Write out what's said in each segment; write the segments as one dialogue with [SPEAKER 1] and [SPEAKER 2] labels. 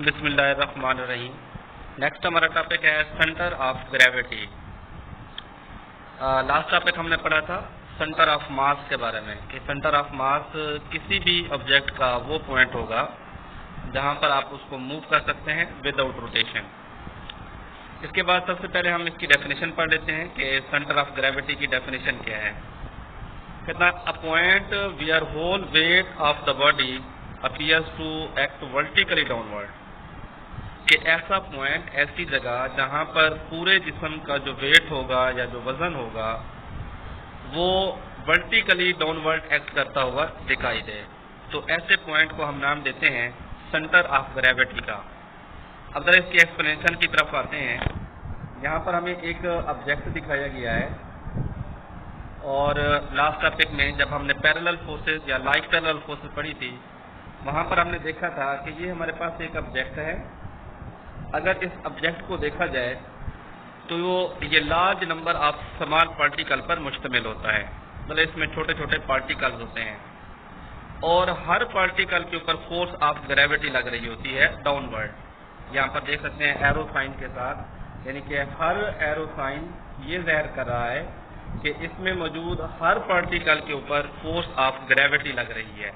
[SPEAKER 1] बिस्मिल्लाहिर्रहमानिर्रहीम। नेक्स्ट हमारा टॉपिक है centre of gravity. Last topic हमने पढ़ा था सेंटर ऑफ मास के बारे में कि सेंटर ऑफ मास किसी भी ऑब्जेक्ट का वो पॉइंट होगा जहां पर आप उसको मूव कर सकते हैं विदाउट रोटेशन। इसके बाद सबसे पहले हम इसकी डेफिनेशन पढ़ लेते हैं कि सेंटर ऑफ ग्रेविटी की डेफिनेशन क्या है। कहता a point where whole weight of the body appears to act vertically downward, कि ऐसा पॉइंट, ऐसी जगह जहां पर पूरे जिस्म का जो वेट होगा या जो वजन होगा वो वर्टिकली डाउनवर्ड एक्ट करता हुआ दिखाई दे, तो ऐसे पॉइंट को हम नाम देते हैं सेंटर ऑफ ग्रेविटी का। अब जरा इसकी एक्सप्लेनेशन की तरफ आते हैं। यहाँ पर हमें एक ऑब्जेक्ट दिखाया गया है और लास्ट टॉपिक में जब हमने पैरेलल फोर्सेस या लाइक पैरेलल फोर्सेस पढ़ी थी वहाँ पर हमने देखा था कि ये हमारे पास एक ऑब्जेक्ट है। अगर इस ऑब्जेक्ट को देखा जाए तो ये large number of small particle पर मुश्तमिल होता है, मतलब इसमें छोटे छोटे पार्टिकल्स होते हैं और हर पार्टिकल के ऊपर फोर्स ऑफ ग्रेविटी लग रही होती है डाउनवर्ड। यहाँ पर देख सकते हैं एरो साइन के साथ, यानी कि हर एरो साइन ये ज़ाहिर कर रहा है कि इसमें मौजूद हर पार्टिकल के ऊपर फोर्स ऑफ ग्रेविटी लग रही है।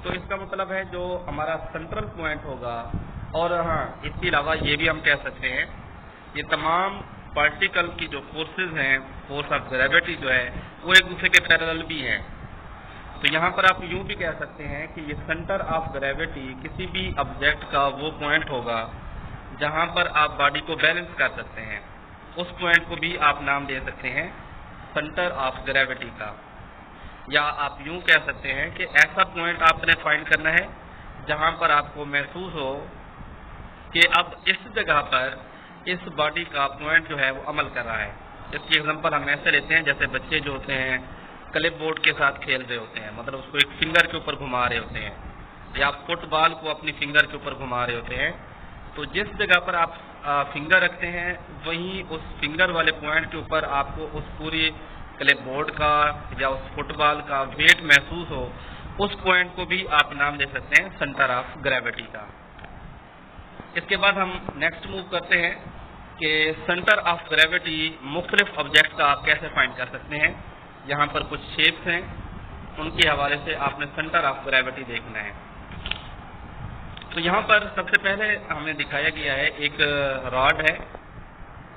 [SPEAKER 1] तो इसका मतलब है जो हमारा सेंट्रल पॉइंट होगा, और हाँ इसके अलावा ये भी हम कह सकते हैं ये तमाम पार्टिकल की जो फोर्सेस हैं, फोर्स ऑफ ग्रेविटी जो है वो एक दूसरे के पैरेलल भी हैं। तो यहाँ पर आप यूं भी कह सकते हैं कि ये सेंटर ऑफ ग्रेविटी किसी भी ऑब्जेक्ट का वो पॉइंट होगा जहाँ पर आप बॉडी को बैलेंस कर सकते हैं, उस पॉइंट को भी आप नाम दे सकते हैं सेंटर ऑफ ग्रेविटी का। या आप यूं कह सकते हैं कि ऐसा पॉइंट आपने फाइंड करना है जहां पर आपको महसूस हो कि अब इस जगह पर इस बॉडी का पॉइंट जो है वो अमल कर रहा है। इसकी एग्जांपल हम ऐसे लेते हैं जैसे बच्चे जो होते हैं क्लिप बोर्ड के साथ खेल रहे होते हैं, मतलब उसको एक फिंगर के ऊपर घुमा रहे होते हैं, या फुटबॉल को अपनी फिंगर के ऊपर घुमा रहे होते हैं। तो जिस जगह पर आप फिंगर रखते हैं वहीं उस फिंगर वाले पॉइंट के ऊपर आपको उस पूरी क्लिप बोर्ड का या उस फुटबॉल का वेट महसूस हो, उस पॉइंट को भी आप नाम दे सकते हैं सेंटर ऑफ ग्रेविटी का। इसके बाद हम नेक्स्ट मूव करते हैं कि सेंटर ऑफ ग्रेविटी मुख्तलिफ ऑब्जेक्ट का आप कैसे फाइंड कर सकते हैं। यहाँ पर कुछ शेप्स हैं, उनके हवाले से आपने सेंटर ऑफ ग्रेविटी देखना है। तो यहाँ पर सबसे पहले हमें दिखाया गया है एक रॉड है,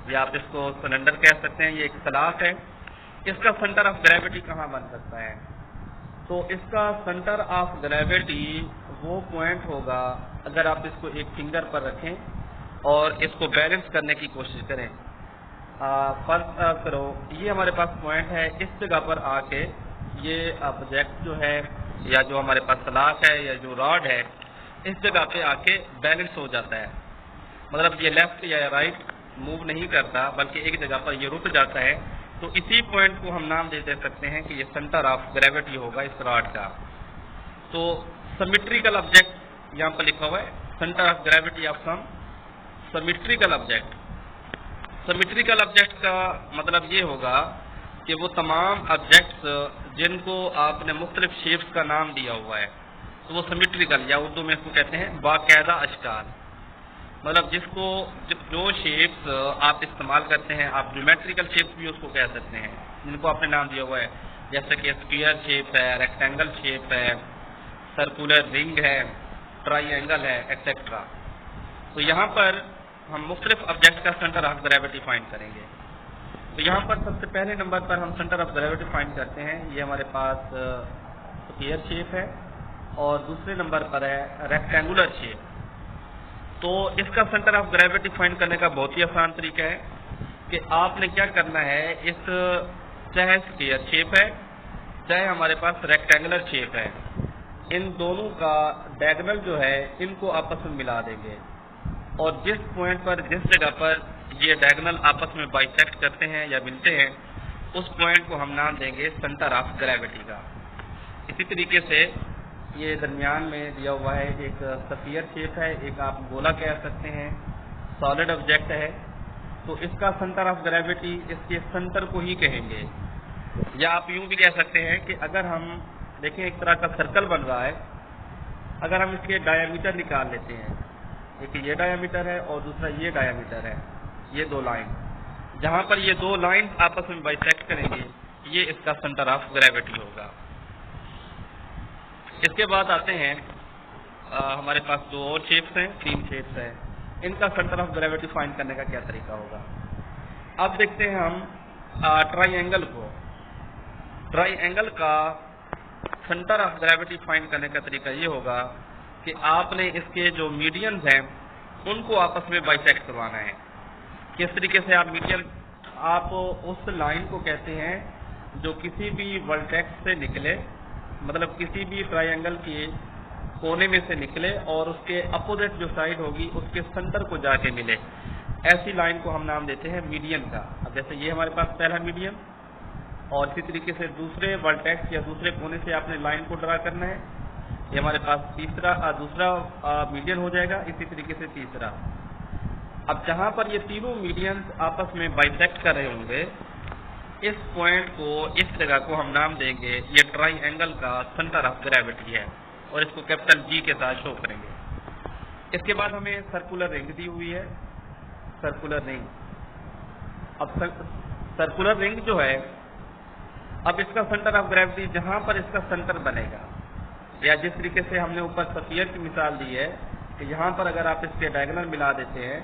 [SPEAKER 1] या आप इसको सिलेंडर कह सकते हैं, ये एक सलाख है। इसका सेंटर ऑफ ग्रेविटी कहाँ बन सकता है? तो इसका सेंटर ऑफ ग्रेविटी वो पॉइंट होगा अगर आप इसको एक फिंगर पर रखें और इसको बैलेंस करने की कोशिश करें। फर्स्ट करो ये हमारे पास पॉइंट है, इस जगह पर आके ये ऑब्जेक्ट जो है या जो हमारे पास सलाख है या जो रॉड है इस जगह पे आके बैलेंस हो जाता है, मतलब ये लेफ्ट या राइट मूव नहीं करता बल्कि एक जगह पर ये रुक जाता है। तो इसी पॉइंट को हम नाम दे सकते हैं कि ये सेंटर ऑफ ग्रेविटी होगा इस रॉड का। तो सिमेट्रिकल ऑब्जेक्ट यहाँ पर लिखा हुआ है, centre of gravity of some symmetrical object. Symmetrical object का मतलब ये होगा कि वो तमाम ऑब्जेक्ट्स जिनको आपने मुख्तलिफ शेप्स का नाम दिया हुआ है तो वो सिमेट्रिकल, या उर्दू में इसको कहते हैं बाकायदा अशकाल, मतलब जिसको जो शेप्स आप इस्तेमाल करते हैं, आप ज्योमेट्रिकल शेप्स भी उसको कह सकते हैं जिनको आपने नाम दिया हुआ है, जैसे कि स्क्वायर शेप है, रेक्टेंगल शेप है, सर्कुलर रिंग है, ट्राइएंगल है, एक्सेट्रा। तो यहाँ पर हम मुख्तलिफ ऑब्जेक्ट का सेंटर ऑफ ग्रेविटी फाइंड करेंगे। तो यहाँ पर सबसे पहले नंबर पर हम सेंटर ऑफ ग्रेविटी फाइंड करते हैं, ये हमारे पास स्क्वायर शेप है और दूसरे नंबर पर है रेक्टेंगुलर शेप। तो इसका सेंटर ऑफ ग्रेविटी फाइंड करने का बहुत ही आसान तरीका है कि आपने क्या करना है, इस चाहे स्क्वायर शेप है चाहे हमारे पास रेक्टेंगुलर शेप है, इन दोनों का डायगोनल जो है इनको आपस में मिला देंगे और जिस पॉइंट पर, जिस जगह पर ये डायगोनल आपस में बाइसेक्ट करते हैं या मिलते हैं उस पॉइंट को हम नाम देंगे सेंटर ऑफ ग्रेविटी का। इसी तरीके से ये दरमियान में दिया हुआ है एक स्फीयर शेप है, एक आप गोला कह सकते हैं, सॉलिड ऑब्जेक्ट है, तो इसका सेंटर ऑफ ग्रेविटी इसके सेंटर को ही कहेंगे। या आप यूं भी कह सकते हैं कि अगर हम देखें एक तरह का सर्कल बन रहा है, अगर हम इसके डायमीटर निकाल लेते हैं ایک یہ ڈایامیٹر ہے اور دوسرا یہ ڈایامیٹر ہے، یہ دو لائن، جہاں پر یہ دو لائن آپس میں بائسیکٹ کریں گے یہ اس کا سینٹر آف گریوٹی ہوگا۔ اس کے بعد آتے ہیں ہمارے پاس دو اور شیپس ہیں، 3 شیپس ہیں، ان کا سینٹر آف گریوٹی فائنڈ کرنے کا کیا طریقہ ہوگا۔ اب دیکھتے ہیں ہم ٹرائی اینگل کو۔ ٹرائی اینگل کا سینٹر آف گریوٹی فائنڈ کرنے کا طریقہ یہ ہوگا کہ آپ نے اس کے جو میڈینز ہیں ان کو آپس میں بائسیکٹ کروانا ہے۔ کس طریقے سے آپ اس لائن کو کہتے ہیں جو کسی بھی ورٹیکس سے نکلے، مطلب کسی بھی ٹرائی اینگل کے کونے میں سے نکلے اور اس کے اپوزٹ جو سائڈ ہوگی اس کے سینٹر کو جا کے ملے، ایسی لائن کو ہم نام دیتے ہیں میڈین کا۔ اب جیسے یہ ہمارے پاس پہلا میڈین، اور اسی طریقے سے دوسرے ورٹیکس یا دوسرے کونے سے آپ نے لائن کو ڈرا کرنا ہے، یہ ہمارے پاس دوسرا میڈین ہو جائے گا، اسی طریقے سے تیسرا۔ اب جہاں پر یہ تینوں میڈینز آپس میں بائسیکٹ کر رہے ہوں گے، اس پوائنٹ کو، اس جگہ کو ہم نام دیں گے یہ ٹرائی اینگل کا سینٹر آف گریوٹی ہے، اور اس کو کیپٹل جی کے ساتھ شو کریں گے۔ اس کے بعد ہمیں سرکولر رنگ دی ہوئی ہے، سرکولر رنگ۔ اب سرکولر رنگ جو ہے، اب اس کا سینٹر آف گریوٹی جہاں پر اس کا سینٹر بنے گا، یا جس طریقے سے ہم نے اوپر سفیر کی مثال دی ہے کہ یہاں پر اگر آپ اس کے ڈائگنل ملا دیتے ہیں،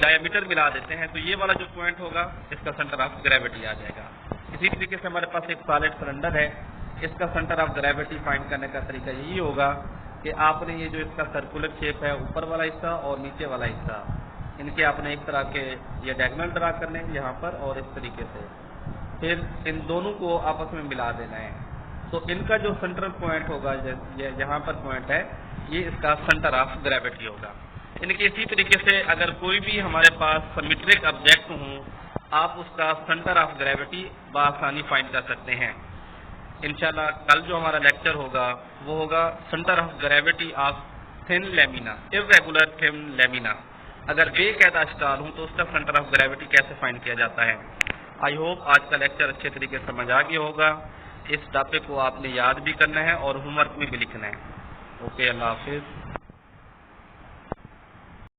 [SPEAKER 1] ڈایامیٹر ملا دیتے ہیں، تو یہ والا جو پوائنٹ ہوگا اس کا سینٹر آف گریوٹی آ جائے گا۔ اسی طریقے سے ہمارے پاس ایک سالڈ سلنڈر ہے، اس کا سینٹر آف گریوٹی فائنڈ کرنے کا طریقہ یہی ہوگا کہ آپ نے یہ جو اس کا سرکولر شیپ ہے، اوپر والا حصہ اور نیچے والا حصہ، ان کے آپ نے ایک طرح کے یہ ڈائگنل ڈرا کرنے ہیں یہاں پر، اور اس طریقے سے پھر ان دونوں کو آپس میں ملا دینا ہے۔ تو ان کا جو سینٹرل پوائنٹ ہوگا، یہاں پر پوائنٹ ہے، یہ اس کا سینٹر آف گریوٹی ہوگا۔ یعنی کہ اسی طریقے سے اگر کوئی بھی ہمارے پاس سیمیٹرک آبجیکٹ ہوں، آپ اس کا سینٹر آف گریوٹی بآسانی فائنڈ کر سکتے ہیں۔ انشاءاللہ کل جو ہمارا لیکچر ہوگا وہ ہوگا centre of gravity of thin lamina, irregular thin لیمینا۔ اگر بے قاعدہ اشکال ہوں تو اس کا سینٹر آف گریوٹی کیسے فائنڈ کیا جاتا ہے۔ آئی ہوپ آج کا لیکچر اچھے طریقے سے سمجھ آ گیا ہوگا۔ اس ٹاپک کو آپ نے یاد بھی کرنا ہے اور ہوم ورک میں بھی لکھنا ہے۔ اوکے، اللہ حافظ۔